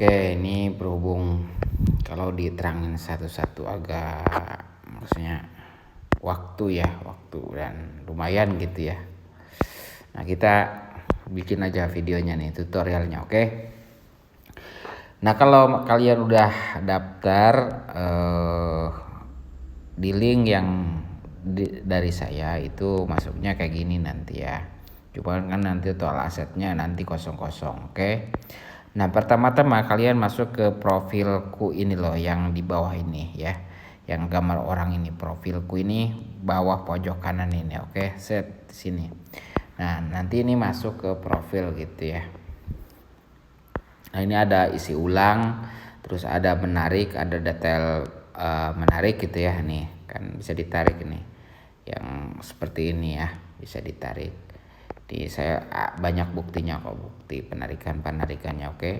Oke, ini berhubung kalau diterangin satu-satu agak maksudnya waktu dan lumayan gitu ya. Nah, kita bikin aja videonya nih, tutorialnya, oke? Nah, kalau kalian udah daftar di link yang dari saya itu masuknya kayak gini nanti ya. Cuma kan nanti total asetnya nanti kosong-kosong, oke? Nah, pertama-tama kalian masuk ke profilku ini loh yang di bawah ini ya. Yang gambar orang ini, profilku ini bawah pojok kanan ini, oke? Set di sini. Nah, nanti ini masuk ke profil gitu ya. Nah, ini ada isi ulang, terus ada menarik, ada detail menarik gitu ya. Nih, kan bisa ditarik ini. Yang seperti ini ya, bisa ditarik. Saya banyak buktinya kok, bukti penarikannya, oke.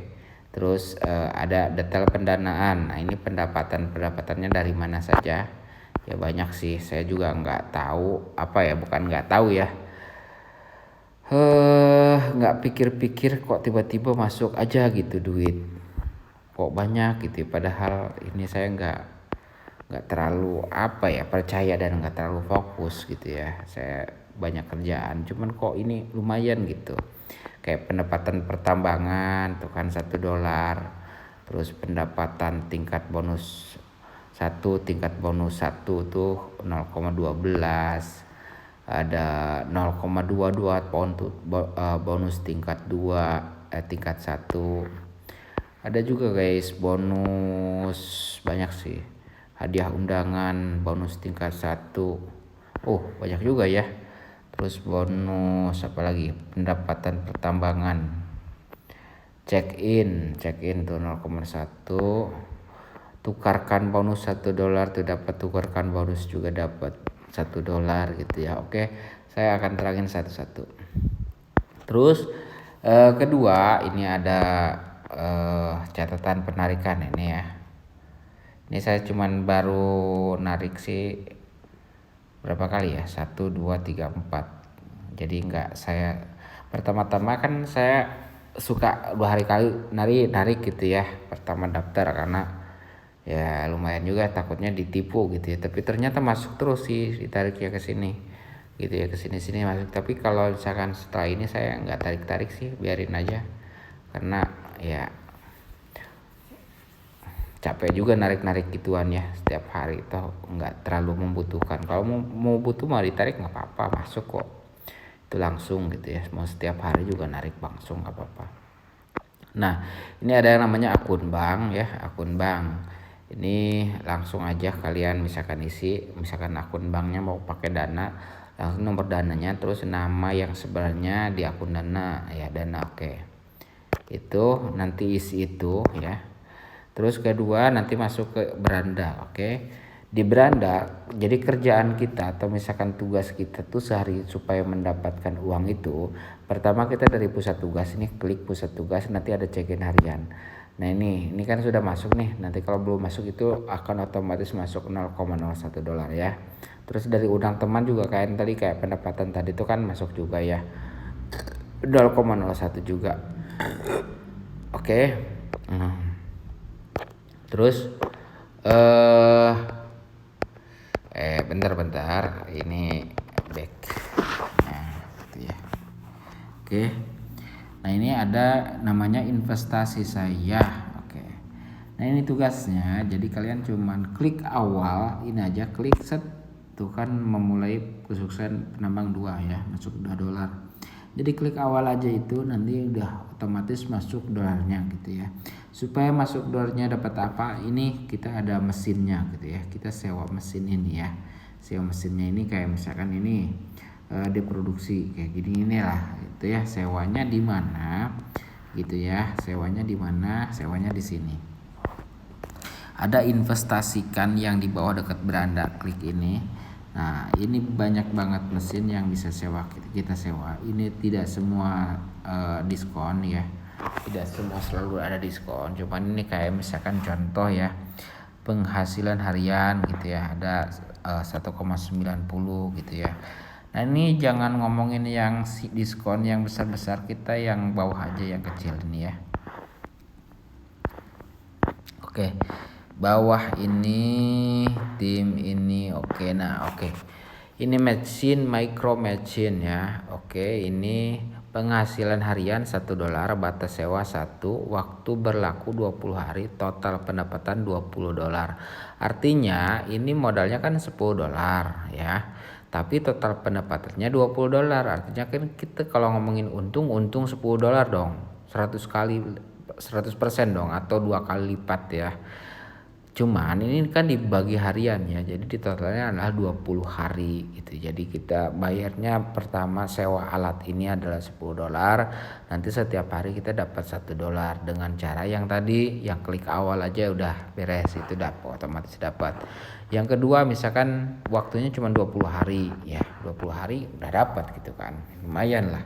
Terus ada detail pendanaan. Nah, ini pendapatannya dari mana saja. Ya banyak sih, saya juga nggak tahu bukan nggak tahu ya. Nggak pikir-pikir kok tiba-tiba masuk aja gitu duit. Kok banyak gitu. Padahal ini saya nggak terlalu percaya dan nggak terlalu fokus gitu ya. Saya banyak kerjaan, cuman kok ini lumayan gitu. Kayak pendapatan pertambangan tuh kan $1, terus pendapatan tingkat bonus 1 tuh 0,12, ada 0,22 bonus tingkat 2 tingkat 1. Ada juga guys bonus banyak sih, hadiah undangan bonus tingkat 1. Banyak juga ya. Terus bonus apalagi, pendapatan pertambangan, check in tuh 0,1. Tukarkan bonus $1 tuh dapat, tukarkan bonus juga dapat $1 gitu ya. Oke, saya akan terangin satu-satu. Terus kedua ini ada catatan penarikan ini ya. Ini saya cuman baru narik sih berapa kali ya, 1, 2, 3, 4. Jadi enggak, saya pertama-tama kan saya suka 2 hari kali narik gitu ya, pertama daftar, karena ya lumayan juga takutnya ditipu gitu ya. Tapi ternyata masuk terus sih, ditariknya ke sini gitu ya, ke sini masuk. Tapi kalau misalkan setelah ini saya enggak tarik sih, biarin aja, karena ya capek juga narik gituan ya setiap hari, toh nggak terlalu membutuhkan. Kalau mau butuh mau ditarik nggak apa-apa, masuk kok itu langsung gitu ya. Mau setiap hari juga narik langsung nggak apa-apa. Nah, ini ada yang namanya akun bank ya, akun bank. Ini langsung aja kalian misalkan isi, misalkan akun banknya mau pakai Dana, langsung nomor dananya, terus nama yang sebenarnya di akun Dana ya, Dana, oke. Itu nanti isi itu ya. Terus kedua nanti masuk ke beranda, oke. Di beranda, jadi kerjaan kita atau misalkan tugas kita tuh sehari supaya mendapatkan uang itu, pertama kita dari pusat tugas ini klik pusat tugas, nanti ada check-in harian. Nah, ini kan sudah masuk nih. Nanti kalau belum masuk itu akan otomatis masuk $0,01 ya. Terus dari undang teman juga kayak pendapatan tadi itu kan masuk juga ya, 0,01 juga. Oke. Terus bentar ini back. Nah, gitu ya. Oke. Nah, ini ada namanya investasi saya. Oke. Nah, ini tugasnya. Jadi kalian cuman klik awal ini aja, klik set tuh kan memulai kesuksesan penambang 2 ya, masuk $2. Jadi klik awal aja itu, nanti udah otomatis masuk dolarnya gitu ya. Supaya masuk dolarnya dapat apa? Ini kita ada mesinnya gitu ya. Kita sewa mesin ini ya. Sewa mesinnya ini kayak misalkan ini diproduksi kayak gini, inilah itu ya. Sewanya di mana gitu ya. Sewanya di mana? Sewanya di sini. Ada investasikan yang di bawah dekat beranda, klik ini. Nah, ini banyak banget mesin yang bisa kita sewa. Ini tidak semua diskon ya. Tidak semua selalu ada diskon. Cuman ini kayak misalkan contoh ya, penghasilan harian gitu ya, ada 1,90 gitu ya. Nah, ini jangan ngomongin yang diskon yang besar-besar, kita yang bawah aja, yang kecil ini ya. Oke, bawah ini tim ini oke. Nah, oke. Ini machine micro machine ya. Oke, ini penghasilan harian $1, batas sewa 1, waktu berlaku 20 hari, total pendapatan $20. Artinya ini modalnya kan $10 ya. Tapi total pendapatannya $20. Artinya kan kita kalau ngomongin untung $10 dong. 100% dong, atau 2 kali lipat ya. Cuman ini kan dibagi harian ya, jadi di totalnya adalah 20 hari gitu. Jadi kita bayarnya pertama sewa alat ini adalah $10, nanti setiap hari kita dapat $1 dengan cara yang tadi, yang klik awal aja udah beres, itu dapat otomatis dapat. Yang kedua misalkan waktunya cuma 20 hari ya, 20 hari udah dapat gitu kan, lumayan lah.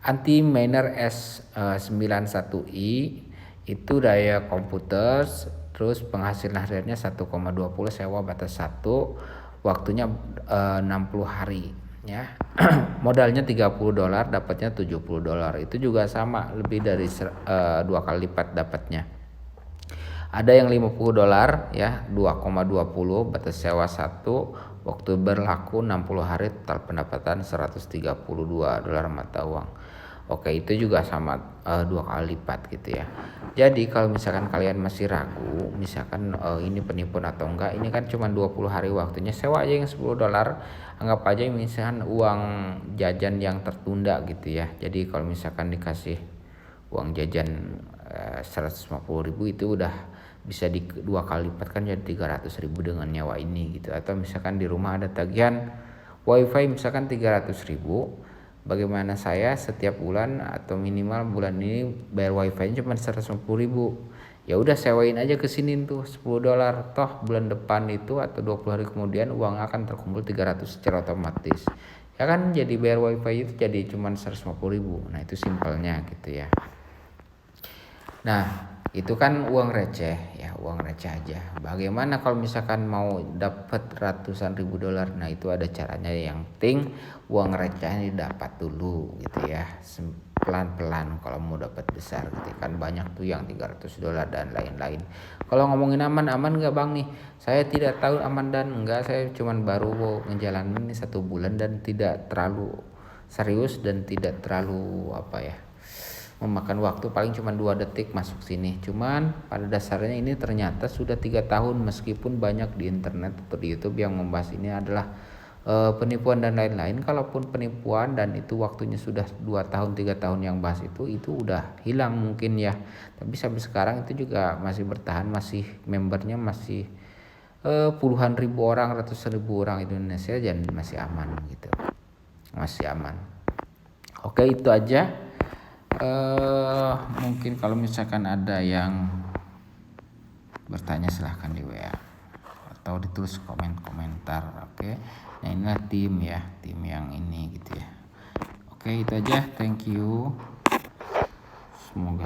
Anti Miner S91i itu daya komputer, terus penghasilan hariannya 1,20, sewa batas 1, waktunya 60 hari ya. Modalnya $30, dapatnya $70. Itu juga sama, lebih dari 2 kali lipat dapatnya. Ada yang $50 ya, 2,20, batas sewa 1, waktu berlaku 60 hari, total pendapatan $132 mata uang. Oke, itu juga sama 2 kali lipat gitu ya. Jadi kalau misalkan kalian masih ragu, misalkan ini penipuan atau enggak, ini kan cuma 20 hari waktunya, sewa aja yang $10. Anggap aja misalkan uang jajan yang tertunda gitu ya. Jadi kalau misalkan dikasih uang jajan 150.000 itu udah bisa di 2 kali lipat kan, jadi 300.000 dengan nyawa ini gitu. Atau misalkan di rumah ada tagihan wifi misalkan 300.000, bagaimana saya setiap bulan atau minimal bulan ini bayar wifi cuma 150.000, ya udah sewain aja ke sini tuh $10, toh bulan depan itu atau 20 hari kemudian uang akan terkumpul 300 secara otomatis ya kan. Jadi bayar wifi itu jadi cuma 150.000. Nah itu simpelnya gitu ya. Nah itu kan uang receh ya, uang receh aja. Bagaimana kalau misalkan mau dapat ratusan ribu dolar? Nah itu ada caranya, yang penting uang recehnya didapat dulu gitu ya, pelan-pelan kalau mau dapat besar gitu kan. Banyak tuh yang $300 dan lain-lain. Kalau ngomongin aman nggak bang nih, saya tidak tahu aman dan enggak, saya cuman baru ngejalanin ini 1 bulan dan tidak terlalu serius dan tidak terlalu memakan waktu, paling cuma 2 detik masuk sini. Cuman pada dasarnya ini ternyata sudah 3 tahun, meskipun banyak di internet atau di YouTube yang membahas ini adalah penipuan dan lain-lain. Kalaupun penipuan dan itu waktunya sudah 2 tahun 3 tahun yang bahas itu udah hilang mungkin ya. Tapi sampai sekarang itu juga masih bertahan, masih membernya masih puluhan ribu orang, ratusan ribu orang Indonesia, dan masih aman gitu. Masih aman. Oke, itu aja. Mungkin kalau misalkan ada yang bertanya silahkan di WA atau ditulis komentar. Oke. Nah inilah tim ya, tim yang ini gitu ya. Oke, itu aja. Thank you. Semoga